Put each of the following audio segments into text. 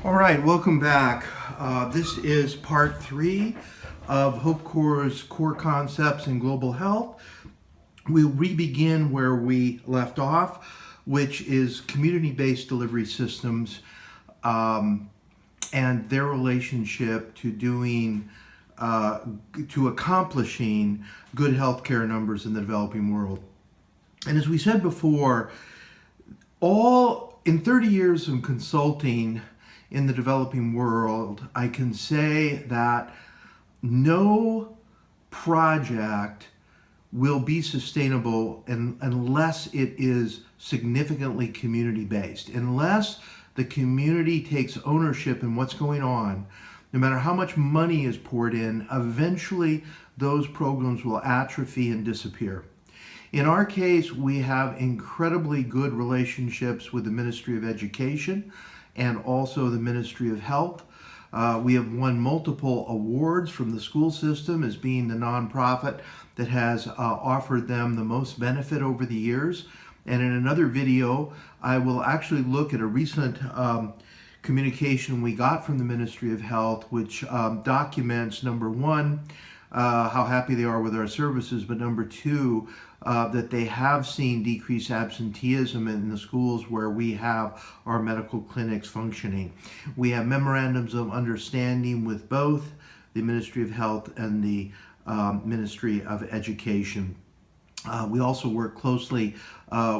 All right, welcome back. This is part 3 of Hope Corps' core concepts in global health. We'll re-begin where we left off, which is community-based delivery systems and their relationship to to accomplishing good healthcare numbers in the developing world. And as we said before, in 30 years of consulting in the developing world, I can say that no project will be sustainable unless it is significantly community-based. Unless the community takes ownership in what's going on, no matter how much money is poured in, eventually those programs will atrophy and disappear. In our case, we have incredibly good relationships with the Ministry of Education and also the Ministry of Health. We have won multiple awards from the school system as being the nonprofit that has offered them the most benefit over the years. And in another video, I will actually look at a recent communication we got from the Ministry of Health, which documents, number one, how happy they are with our services, but number two, that they have seen decreased absenteeism in the schools where we have our medical clinics functioning. We have memorandums of understanding with both the Ministry of Health and the Ministry of Education. We also work closely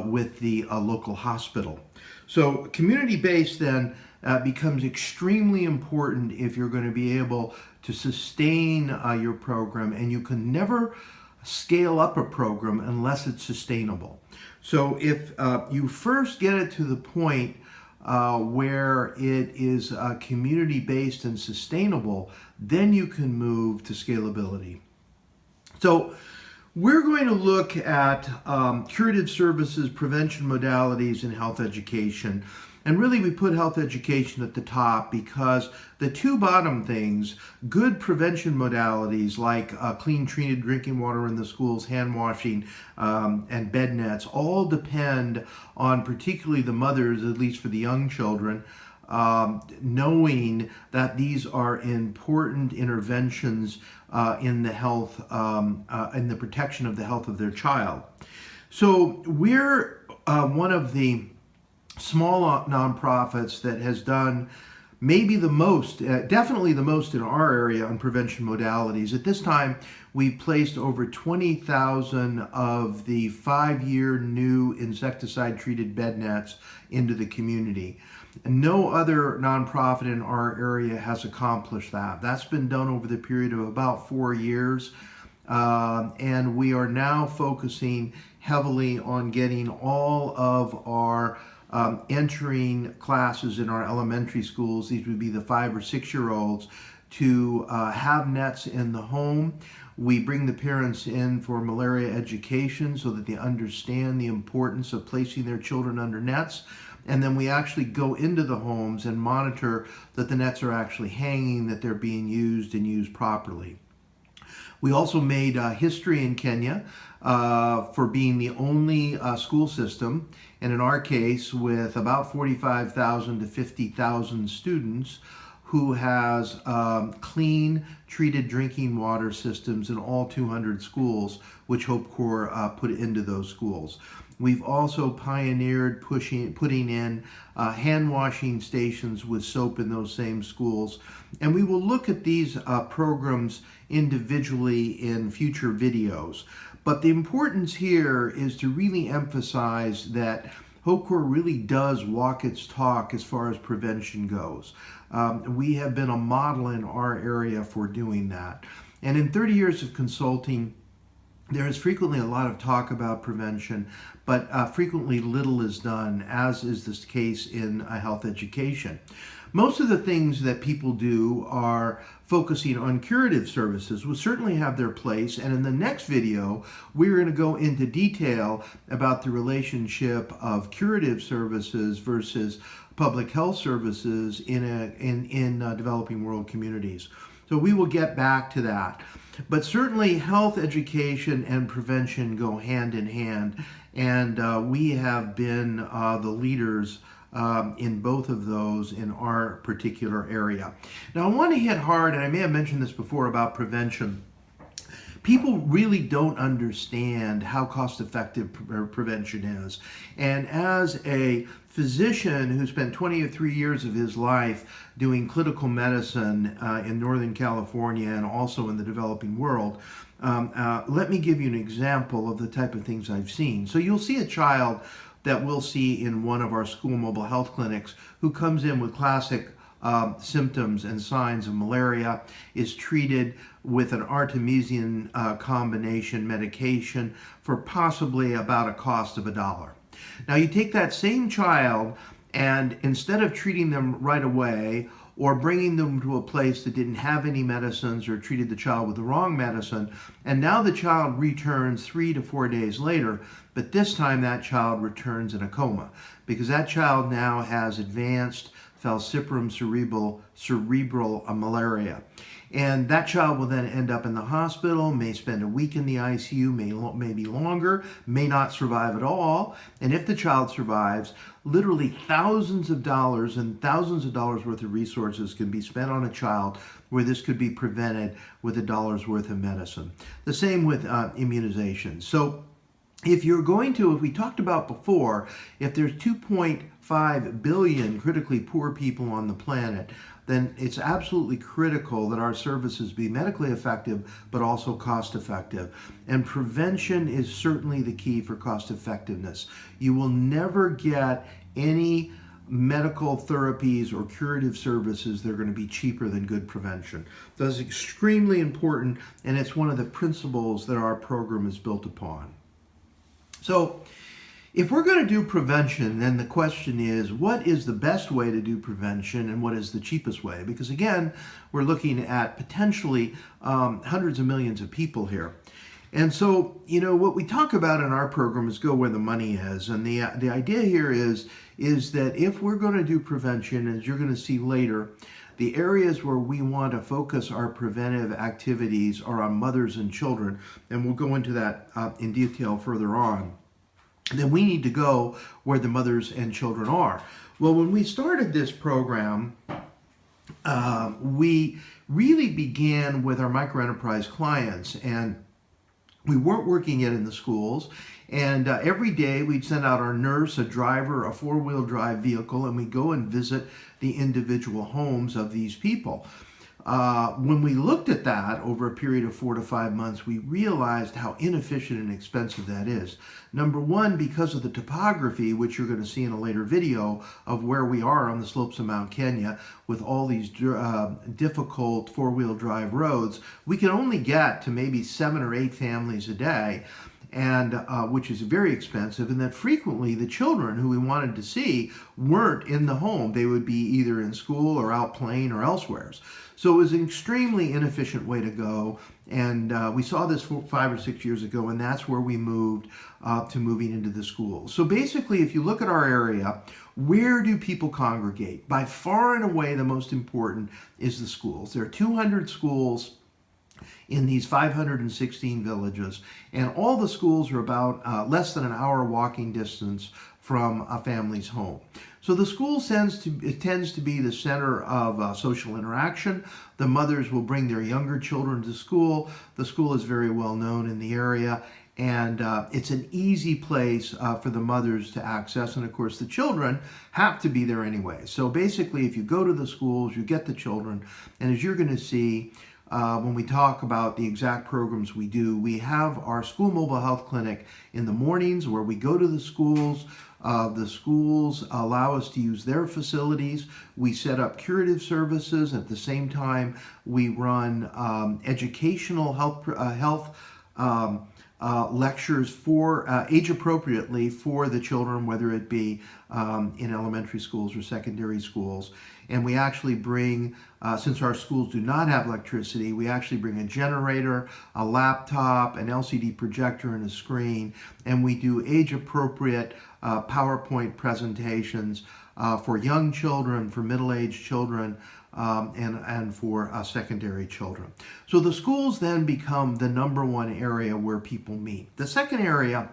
with the local hospital. So community-based then becomes extremely important if you're going to be able to sustain your program, and you can never scale up a program unless it's sustainable. So if you first get it to the point where it is community-based and sustainable, then you can move to scalability. So we're going to look at curative services, prevention modalities, and health education. And really, we put health education at the top because the two bottom things, good prevention modalities like clean treated drinking water in the schools, hand washing, and bed nets, all depend on particularly the mothers, at least for the young children, knowing that these are important interventions in the health, in the protection of the health of their child. So we're one of the small nonprofits that has done maybe the most, definitely the most in our area on prevention modalities. At this time, we've placed over 20,000 of the 5-year new insecticide-treated bed nets into the community. No other nonprofit in our area has accomplished that. That's been done over the period of about 4 years. And we are now focusing heavily on getting all of our entering classes in our elementary schools, these would be the 5 or 6-year-olds, to have nets in the home. We bring the parents in for malaria education so that they understand the importance of placing their children under nets. And then we actually go into the homes and monitor that the nets are actually hanging, that they're being used and used properly. We also made history in Kenya for being the only school system, and in our case with about 45,000 to 50,000 students, who has clean, treated drinking water systems in all 200 schools, which Hope Corps put into those schools. We've also pioneered putting in hand washing stations with soap in those same schools. And we will look at these programs individually in future videos. But the importance here is to really emphasize that Hope Corps really does walk its talk as far as prevention goes. We have been a model in our area for doing that. And in 30 years of consulting, there is frequently a lot of talk about prevention, but frequently little is done, as is the case in health education. Most of the things that people do are focusing on curative services, will certainly have their place, and in the next video we're going to go into detail about the relationship of curative services versus public health services in developing world communities. So we will get back to that. But certainly health education and prevention go hand in hand, And we have been the leaders in both of those in our particular area. Now, I want to hit hard, and I may have mentioned this before about prevention. People really don't understand how cost effective prevention is. And as a physician who spent 23 years of his life doing clinical medicine in Northern California and also in the developing world, let me give you an example of the type of things I've seen. So you'll see a child that we'll see in one of our school mobile health clinics who comes in with classic symptoms and signs of malaria, is treated with an artemisinin combination medication for possibly about a cost of $1. Now you take that same child and instead of treating them right away or bringing them to a place that didn't have any medicines or treated the child with the wrong medicine, and now the child returns 3 to 4 days later, but this time that child returns in a coma because that child now has advanced falciparum cerebral malaria. And that child will then end up in the hospital, may spend a week in the ICU, may be longer, may not survive at all. And if the child survives, literally thousands of dollars and thousands of dollars worth of resources can be spent on a child where this could be prevented with $1 worth of medicine. The same with immunizations. So if you're going to, as we talked about before, if there's 2.5 billion critically poor people on the planet, then it's absolutely critical that our services be medically effective, but also cost effective. And prevention is certainly the key for cost effectiveness. You will never get any medical therapies or curative services that are going to be cheaper than good prevention. That's extremely important, and it's one of the principles that our program is built upon. So if we're going to do prevention, then the question is, what is the best way to do prevention and what is the cheapest way? Because again, we're looking at potentially hundreds of millions of people here. And so, what we talk about in our program is go where the money is. And the idea here is that if we're going to do prevention, as you're going to see later, the areas where we want to focus our preventive activities are on mothers and children, and we'll go into that in detail further on. Then we need to go where the mothers and children are. Well, when we started this program, we really began with our microenterprise clients, and we weren't working yet in the schools. And every day we'd send out our nurse, a driver, a four-wheel drive vehicle, and we'd go and visit the individual homes of these people. When we looked at that over a period of 4 to 5 months, we realized how inefficient and expensive that is. Number one, because of the topography, which you're going to see in a later video of where we are on the slopes of Mount Kenya with all these difficult four-wheel drive roads, we can only get to maybe 7 or 8 families a day, and which is very expensive, and that frequently the children who we wanted to see weren't in the home. They would be either in school or out playing or elsewhere. So it was an extremely inefficient way to go, and we saw this 5 or 6 years ago, and that's where we moved to moving into the schools. So basically, if you look at our area, where do people congregate? By far and away, the most important is the schools. There are 200 schools in these 516 villages, and all the schools are about less than an hour walking distance from a family's home. So the school tends to be the center of social interaction. The mothers will bring their younger children to school. The school is very well known in the area, and it's an easy place for the mothers to access, and of course the children have to be there anyway. So basically, if you go to the schools, you get the children, and as you're going to see, when we talk about the exact programs we do, we have our school mobile health clinic in the mornings where we go to the schools. The schools allow us to use their facilities. We set up curative services. At the same time, we run educational health lectures for age appropriately for the children, whether it be in elementary schools or secondary schools. And we actually bring, since our schools do not have electricity, we actually bring a generator, a laptop, an LCD projector, and a screen, and we do age appropriate PowerPoint presentations for young children, for middle-aged children, and for secondary children. So the schools then become the number one area where people meet. The second area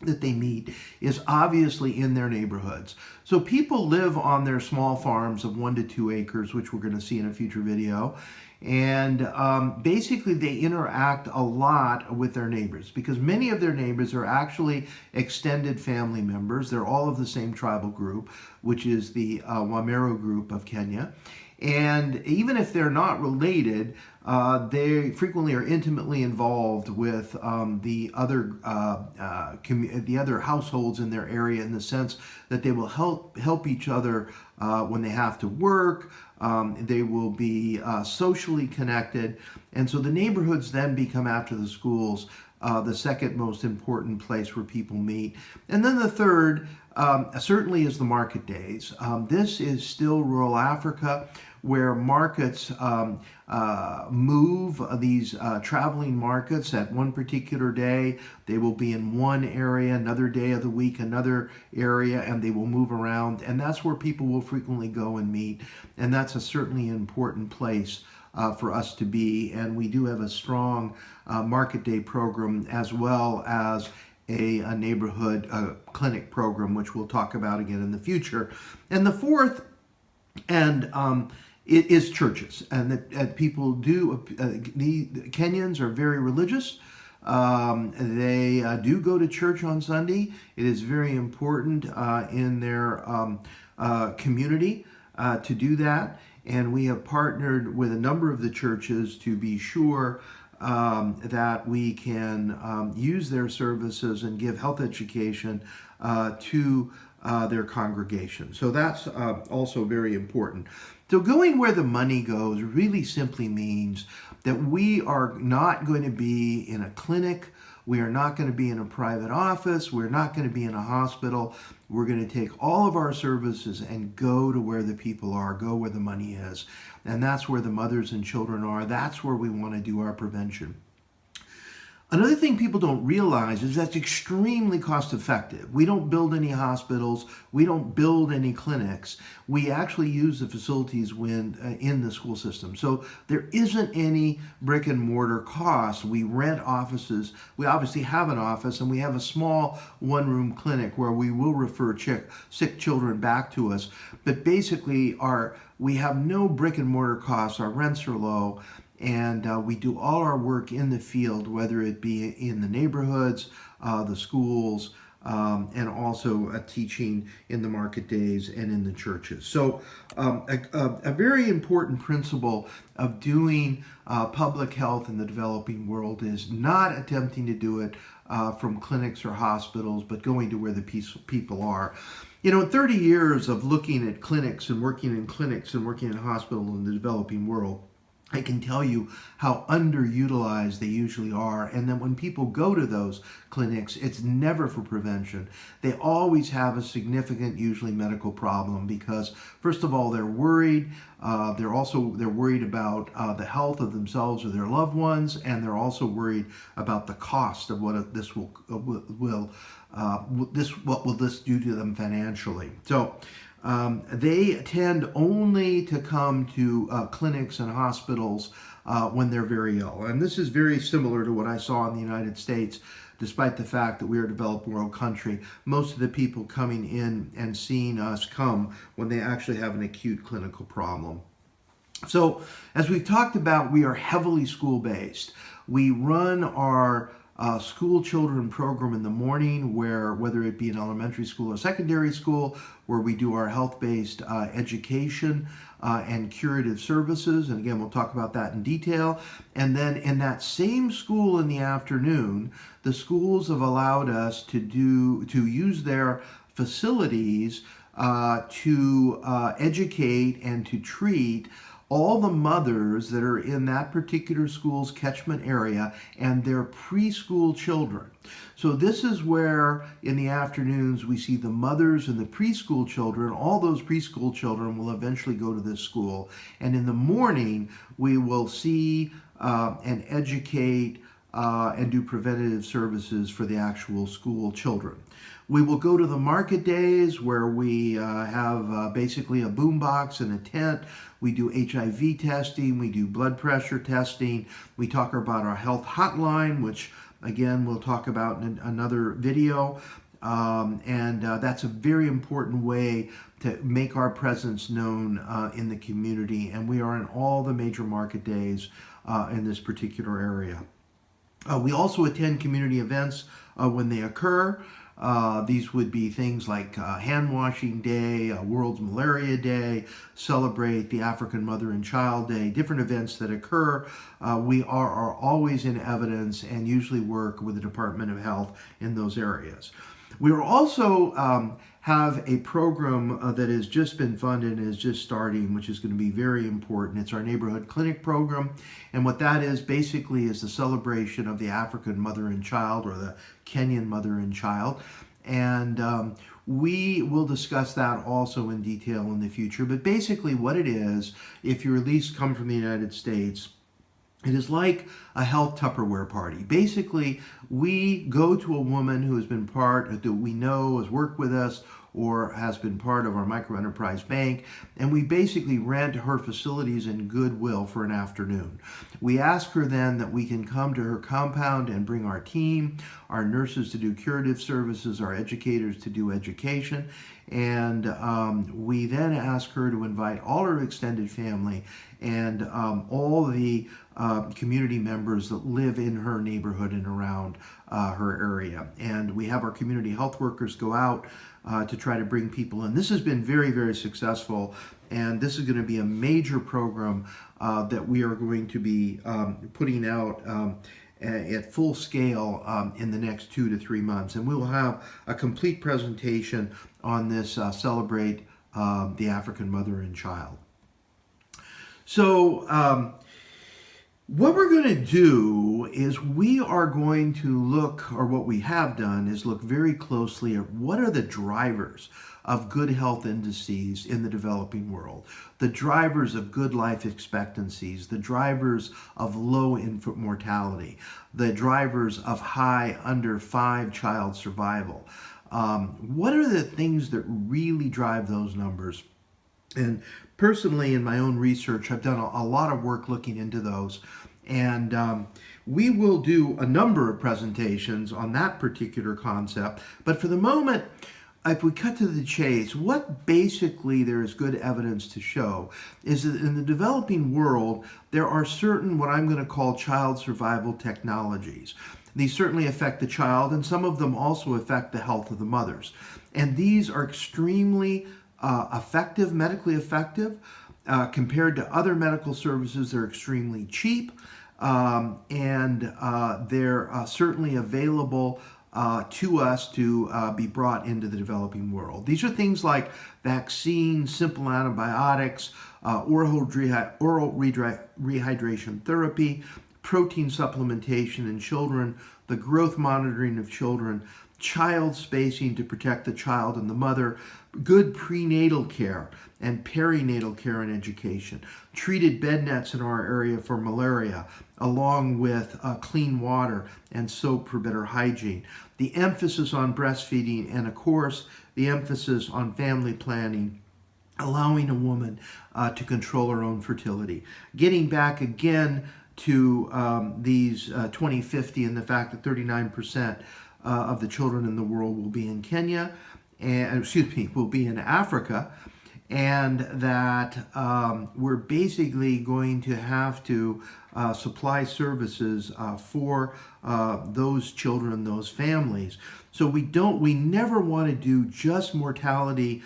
that they meet is obviously in their neighborhoods. So people live on their small farms of 1 to 2 acres, which we're going to see in a future video. And basically they interact a lot with their neighbors because many of their neighbors are actually extended family members. They're all of the same tribal group, which is the Wameru group of Kenya. And even if they're not related, they frequently are intimately involved with the other households in their area, in the sense that they will help each other when they have to work. They will be socially connected, and so the neighborhoods then become, after the schools, the second most important place where people meet. And then the third certainly is the market days. This is still rural Africa, where markets move, these traveling markets. At one particular day, they will be in one area, another day of the week, another area, and they will move around. And that's where people will frequently go and meet. And that's certainly an important place for us to be. And we do have a strong market day program, as well as a neighborhood clinic program, which we'll talk about again in the future. And the fourth, and it is churches, and that people do. The Kenyans are very religious. They do go to church on Sunday. It is very important in their community to do that. And we have partnered with a number of the churches to be sure that we can use their services and give health education to their congregation. So that's also very important. So going where the money goes really simply means that we are not going to be in a clinic. We are not going to be in a private office. We're not going to be in a hospital. We're going to take all of our services and go to where the people are, go where the money is. And that's where the mothers and children are. That's where we want to do our prevention. Another thing people don't realize is that's extremely cost effective. We don't build any hospitals. We don't build any clinics. We actually use the facilities when in the school system. So there isn't any brick and mortar cost. We rent offices. We obviously have an office, and we have a small one-room clinic where we will refer sick children back to us. But basically we have no brick and mortar costs. Our rents are low. And we do all our work in the field, whether it be in the neighborhoods, the schools, and also teaching in the market days and in the churches. So a very important principle of doing public health in the developing world is not attempting to do it from clinics or hospitals, but going to where the people are. You know, in 30 years of looking at clinics and working in hospitals in the developing world, I can tell you how underutilized they usually are, and then when people go to those clinics, it's never for prevention. They always have a significant, usually medical problem, because first of all, they're worried. They're worried about the health of themselves or their loved ones, and they're also worried about the cost of what this will do to them financially. So they tend only to come to clinics and hospitals when they're very ill. And this is very similar to what I saw in the United States. Despite the fact that we are a developed world country, most of the people coming in and seeing us come when they actually have an acute clinical problem. So as we've talked about, we are heavily school-based. We run our school children program in the morning, whether it be in elementary school or secondary school, where we do our health-based education and curative services. And again, we'll talk about that in detail. And then in that same school in the afternoon, the schools have allowed us to use their facilities to educate and to treat all the mothers that are in that particular school's catchment area and their preschool children. So this is where in the afternoons we see the mothers and the preschool children. All those preschool children will eventually go to this school. And in the morning we will see and educate and do preventative services for the actual school children. We will go to the market days where we have basically a boombox and a tent. We do HIV testing. We do blood pressure testing. We talk about our health hotline, which again, we'll talk about in another video. That's a very important way to make our presence known in the community. And we are in all the major market days in this particular area. We also attend community events when they occur. These would be things like Hand Washing Day, World's Malaria Day, celebrate the African Mother and Child Day, different events that occur. We are always in evidence and usually work with the Department of Health in those areas. We are also have a program that has just been funded and is just starting, which is going to be very important. It's our neighborhood clinic program. And what that is basically is the celebration of the African mother and child, or the Kenyan mother and child. And we will discuss that also in detail in the future. But basically what it is, if you at least come from the United States, it is like a health Tupperware party. Basically, we go to a woman who has been part, that we know has worked with us or has been part of our microenterprise bank, and we basically rent her facilities in Goodwill for an afternoon. We ask her then that we can come to her compound and bring our team, our nurses to do curative services, our educators to do education, and we then ask her to invite all her extended family and all the community members that live in her neighborhood and around her area. And we have our community health workers go out to try to bring people in. This has been very, very successful, and this is going to be a major program that we are going to be putting out at full scale in the next 2 to 3 months. And we will have a complete presentation on this Celebrate the African Mother and Child. So what we're going to do is we are going to look, or what we have done is look very closely at what are the drivers of good health indices in the developing world, the drivers of good life expectancies, the drivers of low infant mortality, the drivers of high under 5 child survival. What are the things that really drive those numbers? And personally, in my own research, I've done a lot of work looking into those. And we will do a number of presentations on that particular concept. But for the moment, if we cut to the chase, what basically there is good evidence to show is that in the developing world, there are certain what I'm going to call child survival technologies. These certainly affect the child, and some of them also affect the health of the mothers. And these are extremely effective, medically effective. Compared to other medical services, they're extremely cheap, and they're certainly available to us to be brought into the developing world. These are things like vaccines, simple antibiotics, oral rehydration therapy, protein supplementation in children, the growth monitoring of children, child spacing to protect the child and the mother, good prenatal care and perinatal care and education, treated bed nets in our area for malaria, along with clean water and soap for better hygiene, the emphasis on breastfeeding, and of course, the emphasis on family planning, allowing a woman to control her own fertility. Getting back again to these 2050 and the fact that 39% of the children in the world will be in Kenya, and will be in Africa, and that we're basically going to have to supply services for those children, those families. So we never want to do just mortality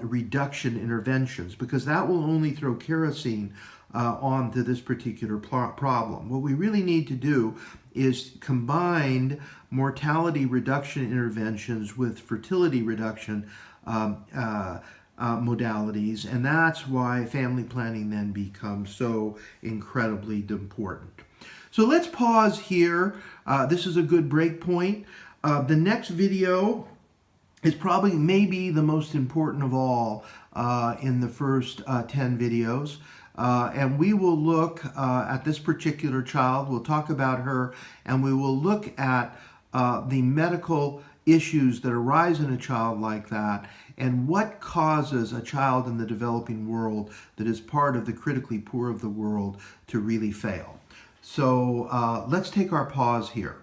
reduction interventions, because that will only throw kerosene onto this particular problem. What we really need to do is combine mortality reduction interventions with fertility reduction modalities, and that's why family planning then becomes so incredibly important. So let's pause here. This is a good break point. The next video is probably maybe the most important of all in the first 10 videos. And we will look at this particular child, we'll talk about her, and we will look at the medical issues that arise in a child like that, and what causes a child in the developing world that is part of the critically poor of the world to really fail. So let's take our pause here.